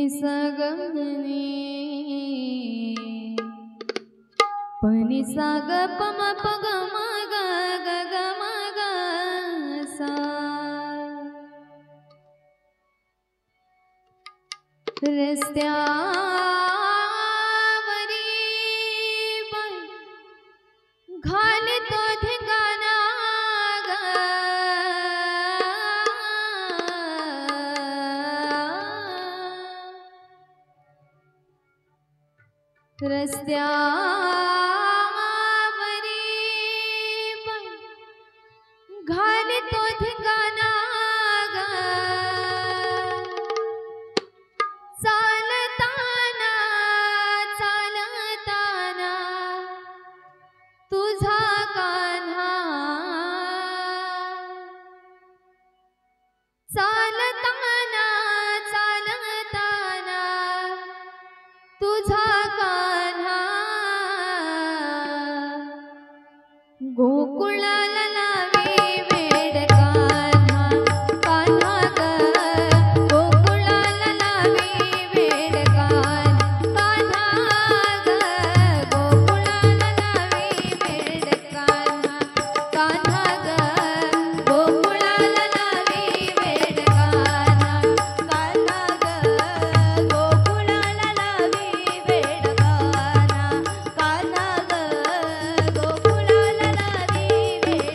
ग पनि सा ग प म प ग म ग ग ग म ग सा रस्त्यावरी बाई घालतो धिंगाणा ग रस्त्यावरी बाई घालतो धिंगाणा ग चालताना चालताना तुझा कान्हा चालताना चालताना तुझा कान्हा गोकुळाला लावे वेड कान्हा कान्हा ग गोकुळाला लावे वेड कान्हा ग गोकुळाला लावे वेड कान्हा कान्हा ग गोकुळाला लावे वेड कान्हा कान्हा ग गोकुळाला लावे वेड कान्हा कान्हा ग गोकुळाला लावे वेड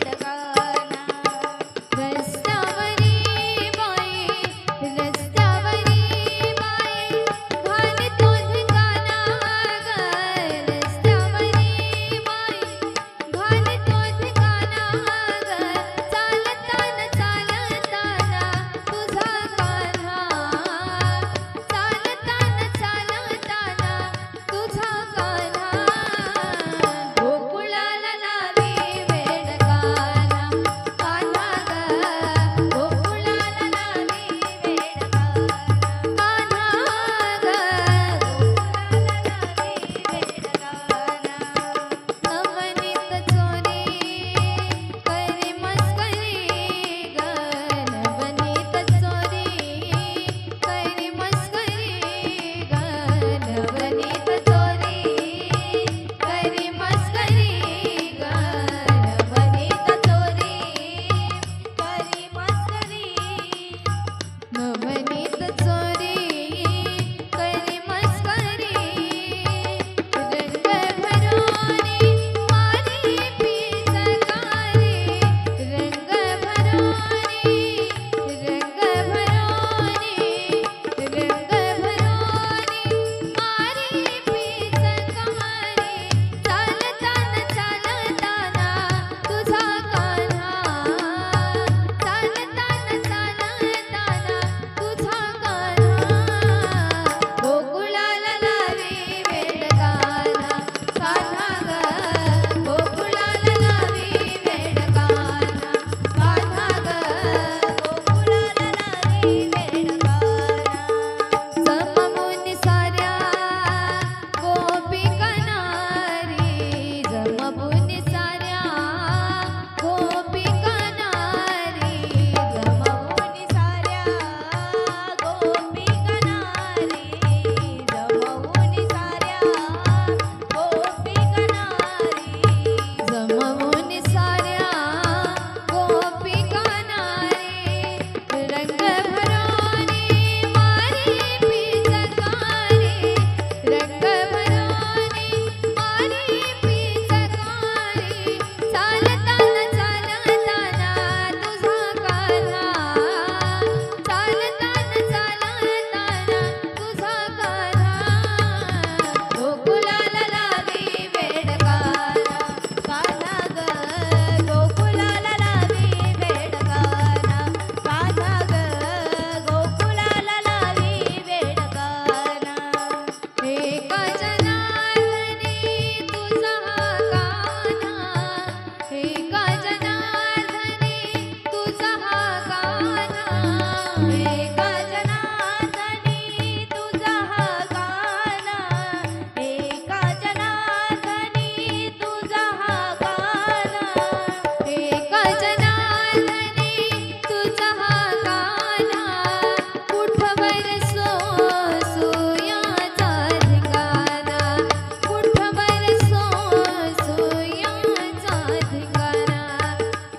ठिकाणा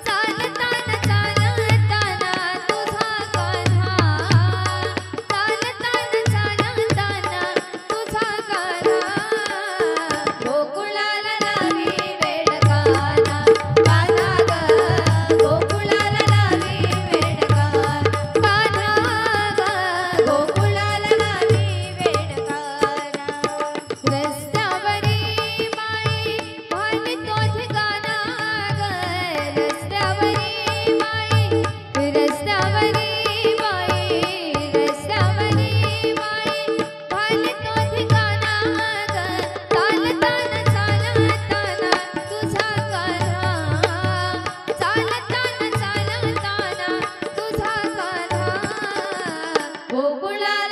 चालताना चालताना तुझा कान्हा चालताना तुझा कान्हा गोकुळाला लावी वेड कान्हा कान्हा ग गोकुळाला लावी वेड कान्हा ग गोकुळाला लावी वेड कान्हा रस्त्यावरी माई भाली तो ठिकाणा ग रस्त्यावरी माई रस्त्यावरी माई भाली तो ठिकाणा ग चालताना चालताना तुझा कान्हा चालताना तुझा कान्हा गोकुळाला